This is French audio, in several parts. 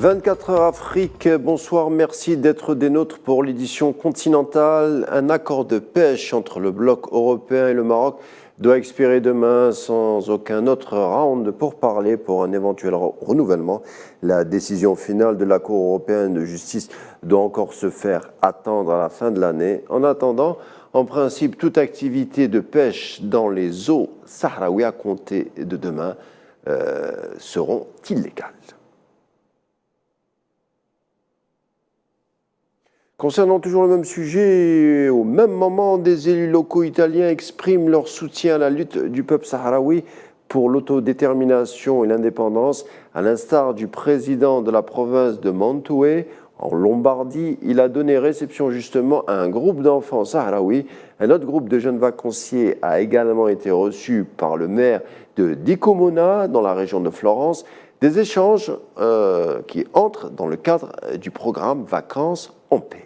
24 heures Afrique, bonsoir, merci d'être des nôtres pour l'édition continentale. Un accord de pêche entre le bloc européen et le Maroc doit expirer demain sans aucun autre round pour parler pour un éventuel renouvellement. La décision finale de la Cour européenne de justice doit encore se faire attendre à la fin de l'année. En attendant, en principe, toute activité de pêche dans les eaux sahraouies à compter de demain seront illégales. Concernant toujours le même sujet, au même moment, des élus locaux italiens expriment leur soutien à la lutte du peuple sahraoui pour l'autodétermination et l'indépendance. À l'instar du président de la province de Mantoue, en Lombardie, il a donné réception justement à un groupe d'enfants sahraouis. Un autre groupe de jeunes vacanciers a également été reçu par le maire de Dicomona, dans la région de Florence. Des échanges qui entrent dans le cadre du programme Vacances en paix.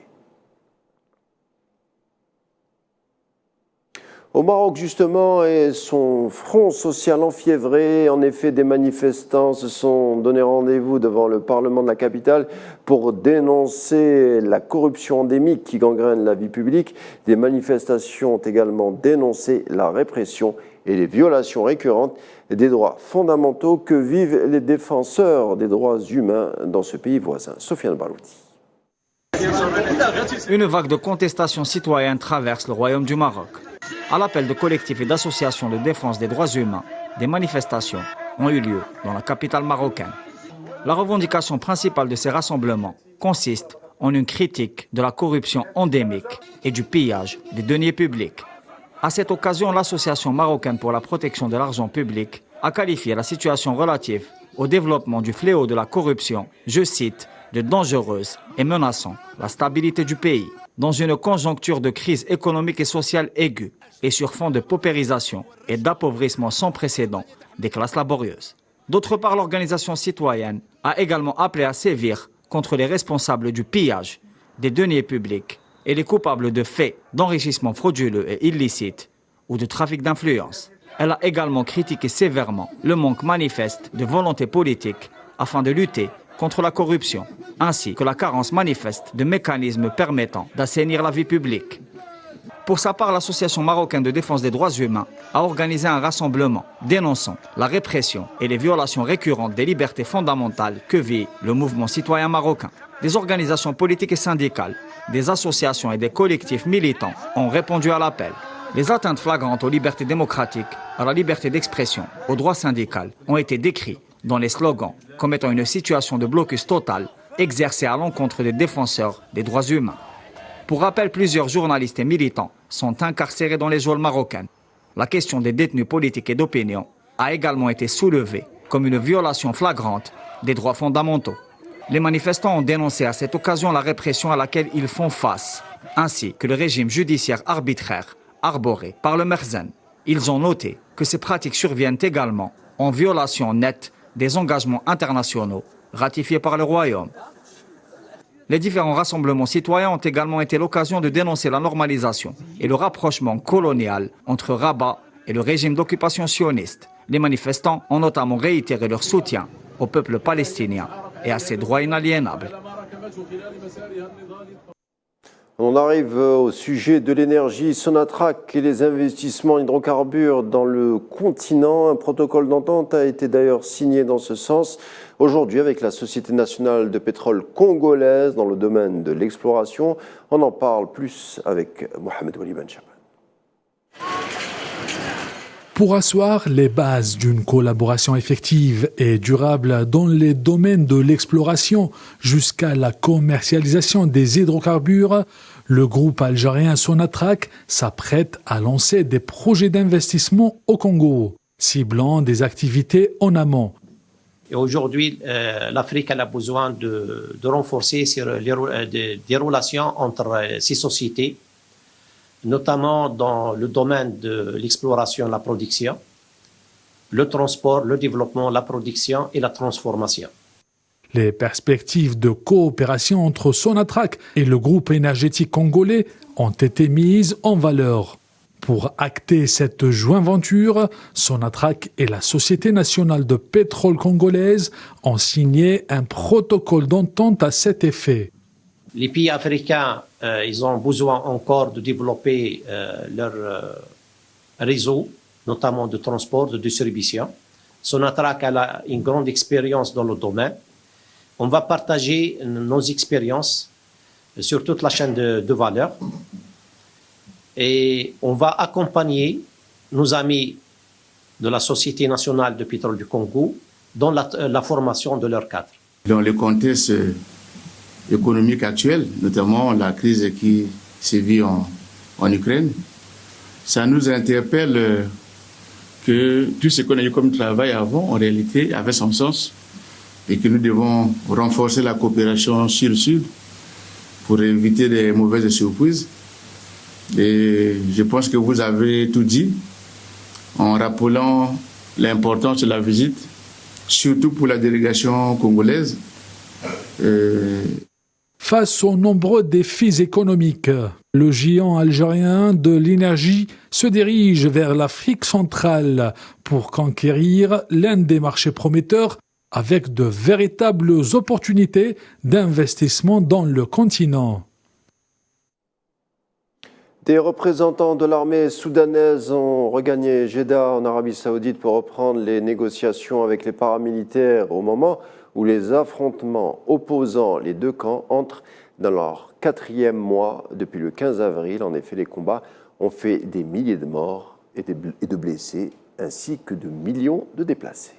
Au Maroc, justement, et son front social enfiévré. En effet, des manifestants se sont donné rendez-vous devant le Parlement de la capitale pour dénoncer la corruption endémique qui gangrène la vie publique. Des manifestations ont également dénoncé la répression et les violations récurrentes des droits fondamentaux que vivent les défenseurs des droits humains dans ce pays voisin. Sofiane Barouti. Une vague de contestation citoyenne traverse le royaume du Maroc. À l'appel de collectifs et d'associations de défense des droits humains, des manifestations ont eu lieu dans la capitale marocaine. La revendication principale de ces rassemblements consiste en une critique de la corruption endémique et du pillage des deniers publics. À cette occasion, l'Association marocaine pour la protection de l'argent public a qualifié la situation relative au développement du fléau de la corruption, je cite, de dangereuse et menaçant la stabilité du pays dans une conjoncture de crise économique et sociale aiguë et sur fond de paupérisation et d'appauvrissement sans précédent des classes laborieuses. D'autre part, l'organisation citoyenne a également appelé à sévir contre les responsables du pillage des deniers publics et les coupables de faits d'enrichissement frauduleux et illicite ou de trafic d'influence. Elle a également critiqué sévèrement le manque manifeste de volonté politique afin de lutter contre la corruption, ainsi que la carence manifeste de mécanismes permettant d'assainir la vie publique. Pour sa part, l'Association marocaine de défense des droits humains a organisé un rassemblement dénonçant la répression et les violations récurrentes des libertés fondamentales que vit le mouvement citoyen marocain. Des organisations politiques et syndicales, des associations et des collectifs militants ont répondu à l'appel. Les atteintes flagrantes aux libertés démocratiques, à la liberté d'expression, au droit syndical ont été décrits dans les slogans comme étant une situation de blocus total exercée à l'encontre des défenseurs des droits humains. Pour rappel, plusieurs journalistes et militants sont incarcérés dans les geôles marocaines. La question des détenus politiques et d'opinion a également été soulevée comme une violation flagrante des droits fondamentaux. Les manifestants ont dénoncé à cette occasion la répression à laquelle ils font face, ainsi que le régime judiciaire arbitraire arboré par le Merzen. Ils ont noté que ces pratiques surviennent également en violation nette des engagements internationaux ratifiés par le Royaume. Les différents rassemblements citoyens ont également été l'occasion de dénoncer la normalisation et le rapprochement colonial entre Rabat et le régime d'occupation sioniste. Les manifestants ont notamment réitéré leur soutien au peuple palestinien et à ses droits inaliénables. On arrive au sujet de l'énergie. Sonatrach et les investissements en hydrocarbures dans le continent. Un protocole d'entente a été d'ailleurs signé dans ce sens aujourd'hui avec la Société nationale de pétrole congolaise dans le domaine de l'exploration. On en parle plus avec Mohamed Wali Ben Chaban. Pour asseoir les bases d'une collaboration effective et durable dans les domaines de l'exploration jusqu'à la commercialisation des hydrocarbures, le groupe algérien Sonatrach s'apprête à lancer des projets d'investissement au Congo, ciblant des activités en amont. Et aujourd'hui, l'Afrique a besoin de renforcer des relations entre ces sociétés, notamment dans le domaine de l'exploration et la production, le transport, le développement, la production et la transformation. Les perspectives de coopération entre Sonatrach et le groupe énergétique congolais ont été mises en valeur. Pour acter cette jointure, Sonatrach et la Société nationale de pétrole congolaise ont signé un protocole d'entente à cet effet. Les pays africains, ils ont besoin encore de développer leur réseau, notamment de transport, de distribution. Sonatrach a une grande expérience dans le domaine. On va partager nos expériences sur toute la chaîne de valeur. Et on va accompagner nos amis de la Société nationale de pétrole du Congo dans la formation de leurs cadres. Dans le contexte économique actuel, notamment la crise qui sévit en Ukraine, ça nous interpelle que tout ce qu'on a eu comme travail avant, en réalité, avait son sens et que nous devons renforcer la coopération sud-sud pour éviter des mauvaises surprises. Et je pense que vous avez tout dit en rappelant l'importance de la visite, surtout pour la délégation congolaise. Face aux nombreux défis économiques, le géant algérien de l'énergie se dirige vers l'Afrique centrale pour conquérir l'un des marchés prometteurs avec de véritables opportunités d'investissement dans le continent. Des représentants de l'armée soudanaise ont regagné Jeddah en Arabie Saoudite pour reprendre les négociations avec les paramilitaires au moment où les affrontements opposant les deux camps entrent dans leur 4e mois depuis le 15 avril. En effet, les combats ont fait des milliers de morts et de blessés, ainsi que de millions de déplacés.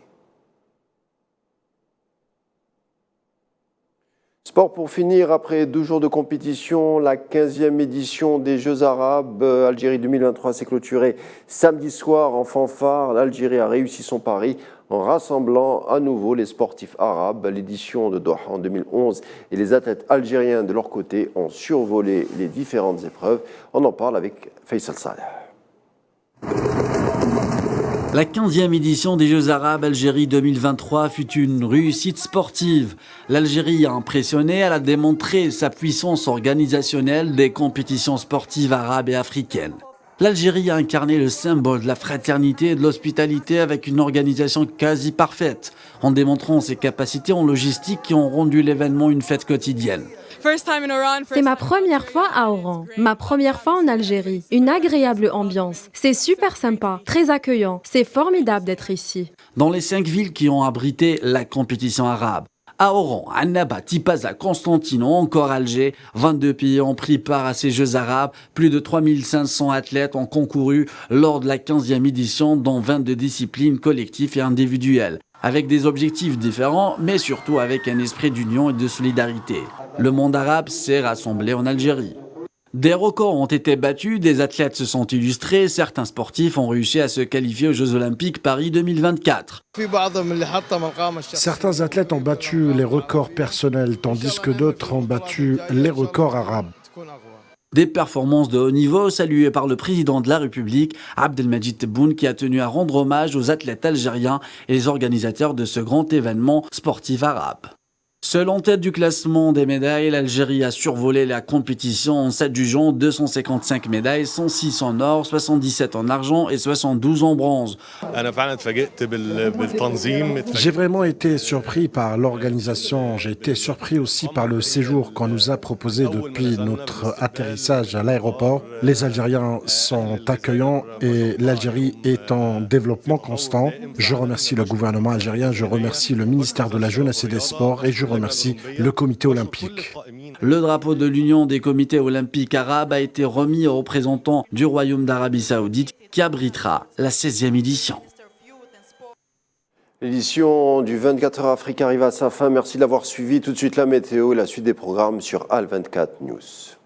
Sport pour finir, après 2 jours de compétition, la 15e édition des Jeux Arabes Algérie 2023 s'est clôturée samedi soir en fanfare. L'Algérie a réussi son pari en rassemblant à nouveau les sportifs arabes. L'édition de Doha en 2011 et les athlètes algériens de leur côté ont survolé les différentes épreuves. On en parle avec Faisal Saleh. La 15e édition des Jeux Arabes Algérie 2023 fut une réussite sportive. L'Algérie a impressionné, elle a démontré sa puissance organisationnelle des compétitions sportives arabes et africaines. L'Algérie a incarné le symbole de la fraternité et de l'hospitalité avec une organisation quasi parfaite, en démontrant ses capacités en logistique qui ont rendu l'événement une fête quotidienne. C'est ma première fois à Oran, ma première fois en Algérie. Une agréable ambiance. C'est super sympa, très accueillant. C'est formidable d'être ici. Dans les 5 villes qui ont abrité la compétition arabe, à Oran, Annaba, Tipaza, Constantine ou encore Alger, 22 pays ont pris part à ces Jeux arabes. Plus de 3500 athlètes ont concouru lors de la 15e édition dans 22 disciplines collectives et individuelles, avec des objectifs différents, mais surtout avec un esprit d'union et de solidarité. Le monde arabe s'est rassemblé en Algérie. Des records ont été battus, des athlètes se sont illustrés, certains sportifs ont réussi à se qualifier aux Jeux Olympiques Paris 2024. Certains athlètes ont battu les records personnels, tandis que d'autres ont battu les records arabes. Des performances de haut niveau saluées par le président de la République, Abdelmadjid Tebboune, qui a tenu à rendre hommage aux athlètes algériens et les organisateurs de ce grand événement sportif arabe. Seule en tête du classement des médailles, l'Algérie a survolé la compétition en s'adjugeant 255 médailles, 106 en or, 77 en argent et 72 en bronze. J'ai vraiment été surpris par l'organisation. J'ai été surpris aussi par le séjour qu'on nous a proposé depuis notre atterrissage à l'aéroport. Les Algériens sont accueillants et l'Algérie est en développement constant. Je remercie le gouvernement algérien, je remercie le ministère de la Jeunesse et des Sports et je remercie le comité olympique. Le drapeau de l'Union des comités olympiques arabes a été remis aux représentants du Royaume d'Arabie Saoudite qui abritera la 16e édition. L'édition du 24 heures Afrique arrive à sa fin. Merci de l'avoir suivi. Tout de suite la météo et la suite des programmes sur AL24 News.